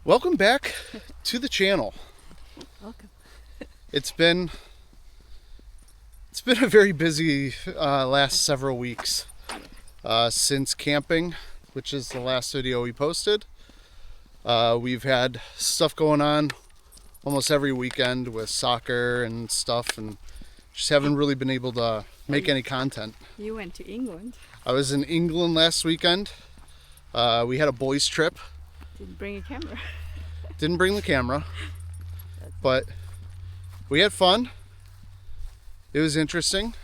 Welcome back to the channel. Welcome. It's been a very busy last several weeks since camping, which is the last video we posted. We've had stuff going on almost every weekend with soccer and stuff, and just haven't really been able to make any content. You went to England. I was in England last weekend. We had a boys trip. Didn't bring a camera. Didn't bring the camera, but we had fun. It was interesting,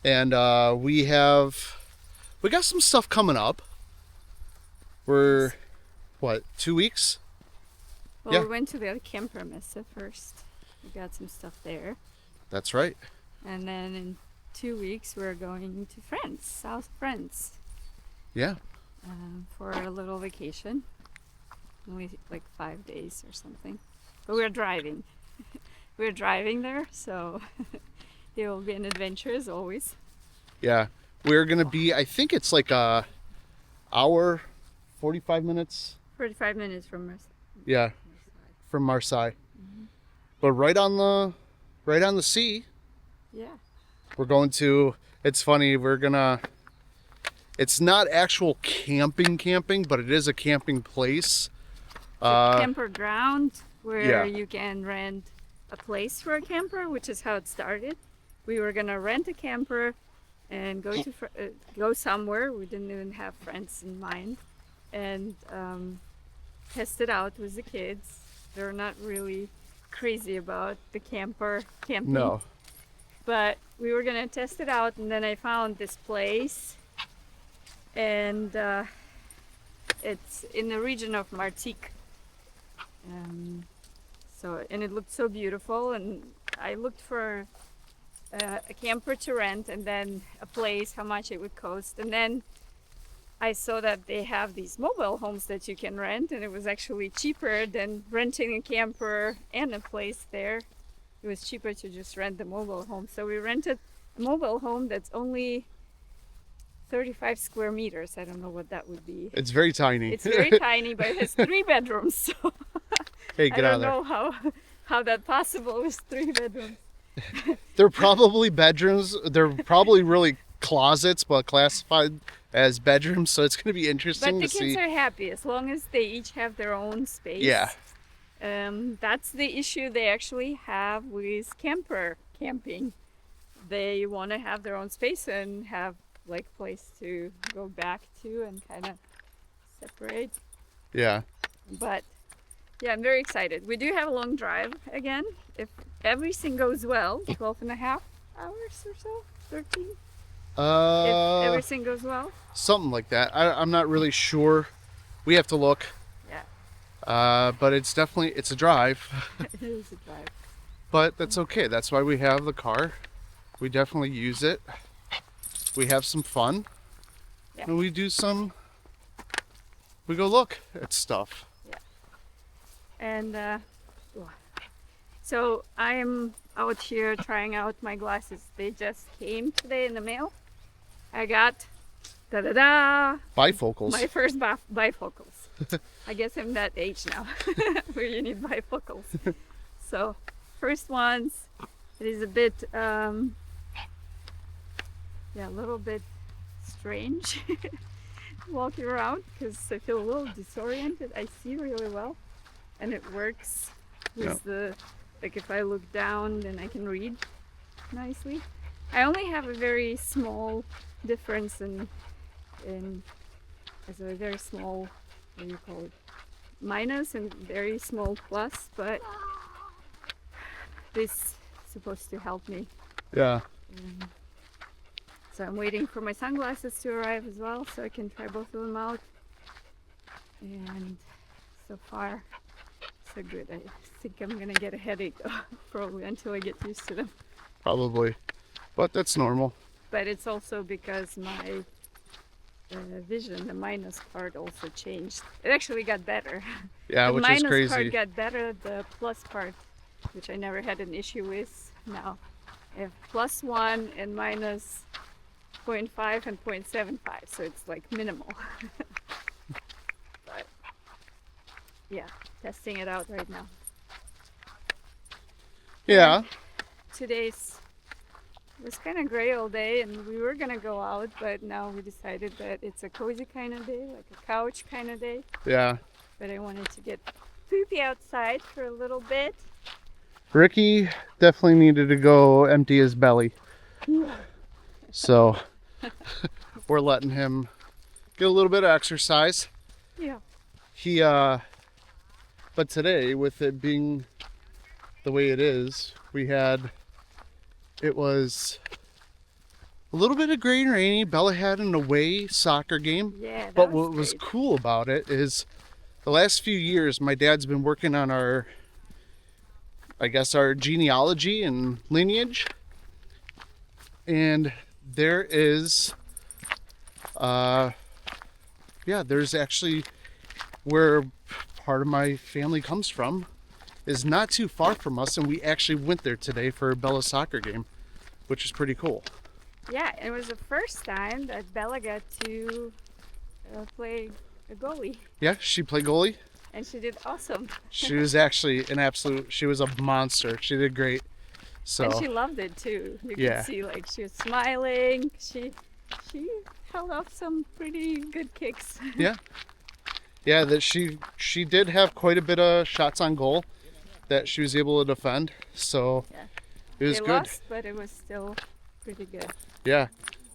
and we got some stuff coming up. We're 2 weeks? Well, Yeah. we went to the camper messe first. We got some stuff there. That's right. And then in 2 weeks, we're going to France, South France, Yeah. for a little vacation. Only like 5 days or something. But we're driving. We're driving there, so it will be an adventure as always. Yeah. We're gonna be, I think it's like a hour, 45 minutes. 45 minutes from us. Yeah, from Marseille. But right on the sea. Yeah. We're going to, it's funny, it's not actual camping, but it is a camping place. Camper ground where Yeah. you can rent a place for a camper, which is how it started. We were gonna rent a camper and go somewhere. We didn't even have friends in mind, and test it out with the kids. They're not really crazy about the camping. No. But we were gonna test it out, and then I found this place, and it's in the region of Martigues. And it looked so beautiful, and I looked for a camper to rent, and then a place, how much it would cost, and then I saw that they have these mobile homes that you can rent, and it was actually cheaper than renting a camper and a place there. It was cheaper to just rent the mobile home, so we rented a mobile home that's only 35 square meters. I don't know what that would be. It's very tiny. It's very tiny, but it has 3 bedrooms, so Hey, I get out don't of there. know how that's possible with 3 bedrooms. They're probably bedrooms. They're probably really closets, but classified as bedrooms. So it's going to be But interesting the to kids see. are happy as long as they each have their own space. Yeah. That's the issue they actually have with camping. They want to have their own space and have like place to go back to and kind of separate. Yeah. But yeah, I'm very excited. We do have a long drive again. If everything goes well, 12 and a half hours or so, 13. If everything goes well. Something like that. I'm not really sure. We have to look. Yeah, But it's a drive. it is a drive. But that's okay. That's why we have the car. We definitely use it. We have some fun. Yeah. And we go look at stuff. And so I am out here trying out my glasses. They just came today in the mail. I got da-da-da, Bifocals. my first bifocals. I guess I'm that age now where you need bifocals. So first ones, it is a bit a little bit strange walking around because I feel a little disoriented. I see really well, and it works with like if I look down, then I can read nicely. I only have a very small difference as a very small, what do you call it, minus and very small plus, but this is supposed to help me. Yeah. So I'm waiting for my sunglasses to arrive as well, so I can try both of them out. And so far, so good. I think I'm gonna get a headache though, probably until I get used to them. Probably. But that's normal. But it's also because my vision, the minus part, also changed. It actually got better. Yeah, The which is minus crazy. part got better. The plus part, which I never had an issue with, now I have +1 and minus 0.5 and 0.75, so it's like minimal. But yeah, testing it out right now. Yeah. And today's it was kind of gray all day, and we were gonna go out, but now we decided that it's a cozy kind of day, like a couch kind of day. Yeah. But I wanted to get poopy outside for a little bit. Ricky definitely needed to go empty his belly. Yeah. So we're letting him get a little bit of exercise. Yeah. But today, with it being the way it is, it was a little bit of gray and rainy. Bella had an away soccer game. Yeah. That But was what was great. cool about it is the last few years, my dad's been working on our genealogy and lineage. And there is, there's actually where part of my family comes from is not too far from us. And we actually went there today for Bella's soccer game, which is pretty cool. Yeah, it was the first time that Bella got to play a goalie, Yeah, she played goalie. and she did awesome. She was actually she was a monster. She did great. So And she loved it too. You Yeah. could see like she was smiling. She held off some pretty good kicks. yeah, that she did have quite a bit of shots on goal that she was able to defend. So Yeah. it was They good. lost, but it was still pretty good. Yeah.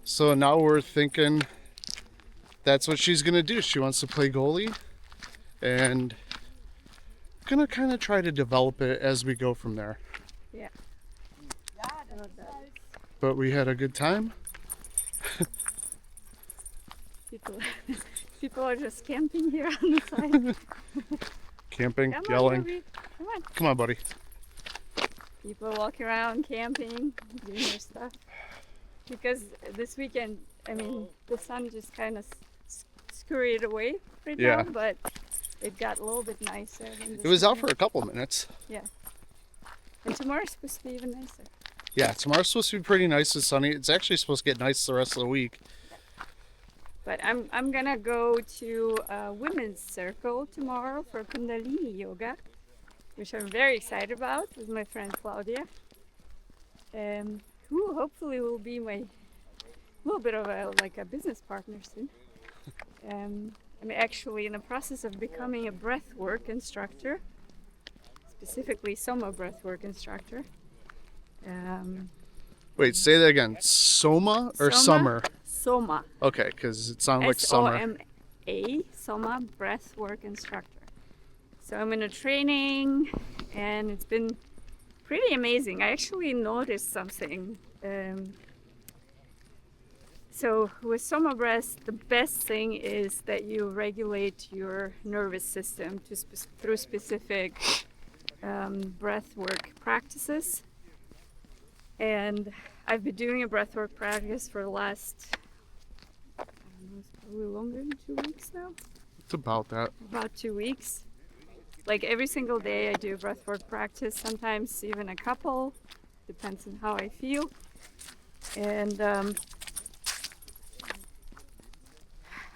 So now we're thinking that's what she's gonna do. She wants to play goalie, and gonna kind of try to develop it as we go from there. Yeah. I love that. But we had a good time. People, people are just camping here on the side. Camping, Come yelling. on, Ruby. Come on. Come on, buddy. People walking around, camping, doing their stuff. Because this weekend, I mean, the sun just kind of scurried away right Yeah. now, but it got a little bit nicer. It was out for a couple minutes. And tomorrow's supposed to be even nicer. Yeah, tomorrow's supposed to be pretty nice and sunny. It's actually supposed to get nice the rest of the week. But I'm gonna go to a women's circle tomorrow for Kundalini yoga, which I'm very excited about with my friend Claudia, who hopefully will be my little bit of a business partner soon. I'm actually in the process of becoming a breathwork instructor, specifically Soma breathwork instructor. Wait, say that again. Soma or Soma? summer? Soma. Okay, because it sounded like summer. S-O-M-A, Soma breathwork instructor. So I'm in a training, and it's been pretty amazing. I actually noticed something. So with Soma breath, the best thing is that you regulate your nervous system through specific breathwork practices. And I've been doing a breathwork practice for the last, I don't know, it's probably longer than 2 weeks now. It's about that. About 2 weeks. Like every single day I do a breathwork practice, sometimes even a couple, depends on how I feel. And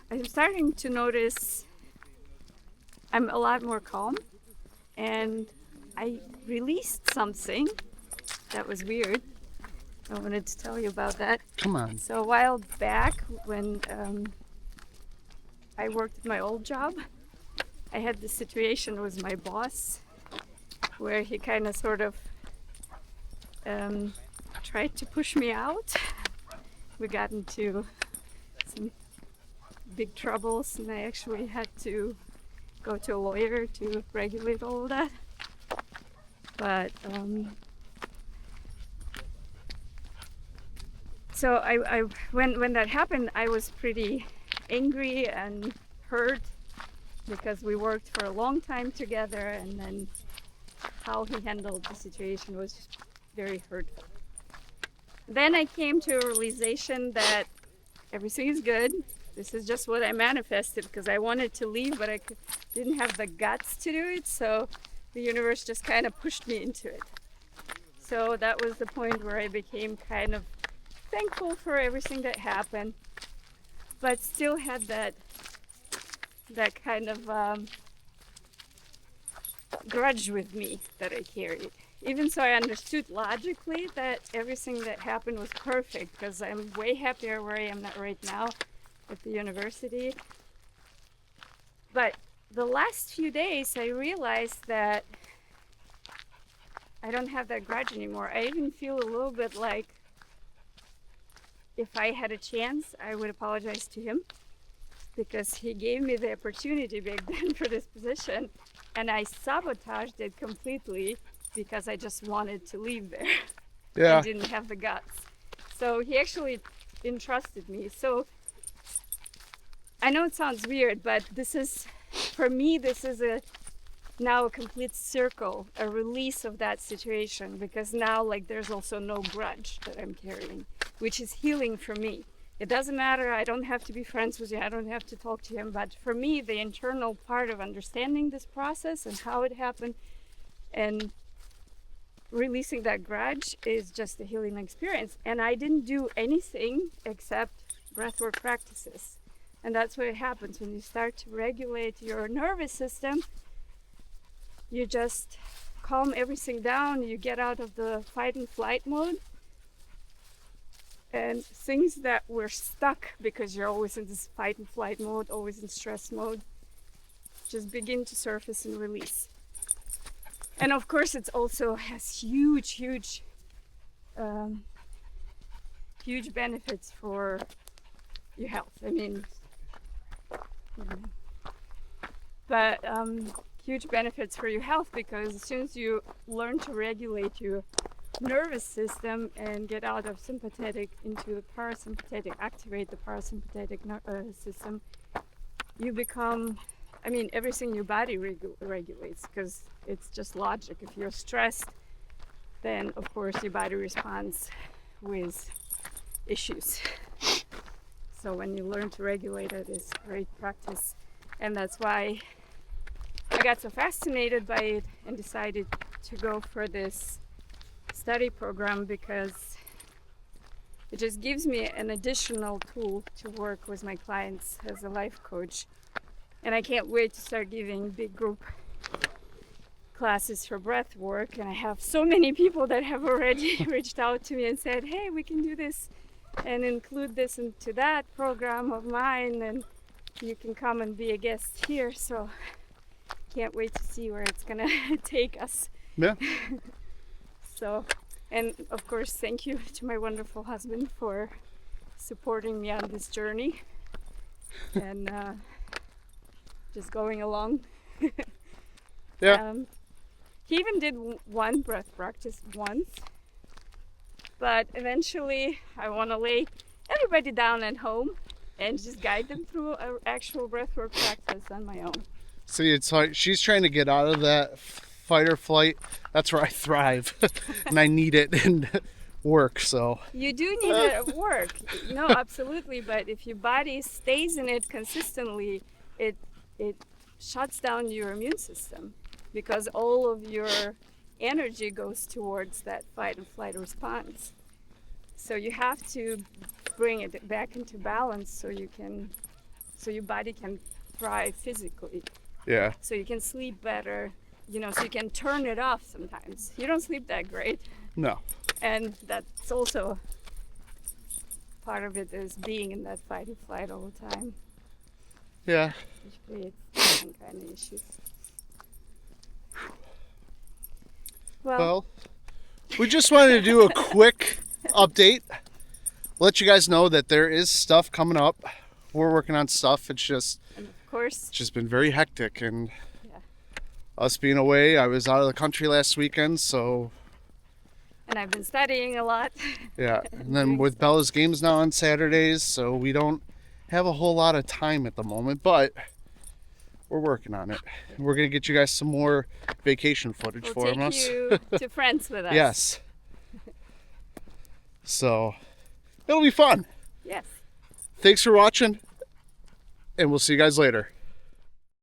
I'm starting to notice I'm a lot more calm, and I released something that was weird. I wanted to tell you about that. Come on. So a while back, when I worked at my old job, I had this situation with my boss where he kind of sort of tried to push me out. We got into some big troubles, and I actually had to go to a lawyer to regulate all of that. But so when that happened, I was pretty angry and hurt because we worked for a long time together, and then how he handled the situation was very hurtful. Then I came to a realization that everything is good. This is just what I manifested because I wanted to leave, but I didn't have the guts to do it, so the universe just kind of pushed me into it. So that was the point where I became kind of thankful for everything that happened, but still had that kind of grudge with me that I carried. Even so, I understood logically that everything that happened was perfect, because I'm way happier where I am right now at the university. But the last few days, I realized that I don't have that grudge anymore. I even feel a little bit like if I had a chance, I would apologize to him, because he gave me the opportunity back then for this position, and I sabotaged it completely because I just wanted to leave there. Yeah. I didn't have the guts. So he actually entrusted me. So I know it sounds weird, but this is, for me, this is now a complete circle, a release of that situation, because now like there's also no grudge that I'm carrying, which is healing for me. It doesn't matter, I don't have to be friends with you, I don't have to talk to him, but for me, the internal part of understanding this process and how it happened and releasing that grudge is just a healing experience. And I didn't do anything except breathwork practices. And that's what happens when you start to regulate your nervous system. You just calm everything down, you get out of the fight and flight mode, and things that were stuck because you're always in this fight and flight mode, always in stress mode, just begin to surface and release. And of course, it also has huge benefits for your health. I mean, but huge benefits for your health, because as soon as you learn to regulate your nervous system and get out of sympathetic into the parasympathetic, activate the parasympathetic system, you become, I mean, everything your body regulates, because it's just logic. If you're stressed, then of course your body responds with issues. So when you learn to regulate it, it's great practice. And that's why I got so fascinated by it and decided to go for this study program, because it just gives me an additional tool to work with my clients as a life coach. And I can't wait to start giving big group classes for breath work. And I have so many people that have already reached out to me and said, hey, we can do this and include this into that program of mine, and you can come and be a guest here. So can't wait to see where it's gonna take us. Yeah. So, and of course, thank you to my wonderful husband for supporting me on this journey and just going along. Yeah. He even did one breath practice once, but eventually I want to lay everybody down at home and just guide them through an actual breathwork practice on my own. See, it's like she's trying to get out of that fight or flight. That's where I thrive, and I need it in work. So you do need it at work, no, absolutely. But if your body stays in it consistently, it shuts down your immune system, because all of your energy goes towards that fight and flight response. So you have to bring it back into balance so your body can thrive physically. yeah. So you can sleep better, so you can turn it off sometimes. You don't sleep that great. No. And that's also part of it, is being in that fight and flight all the time, Yeah. which creates different kind of issues. Well, we just wanted to do a quick update. Let you guys know that there is stuff coming up. We're working on stuff. It's just been very hectic, and us being away, I was out of the country last weekend, so and I've been studying a lot. yeah. And then with Bella's games now on Saturdays, so we don't have a whole lot of time at the moment, but we're working on it. We're gonna get you guys some more vacation footage We'll for take us. you to France with us. Yes. So it'll be fun. Yes. Thanks for watching, and we'll see you guys later.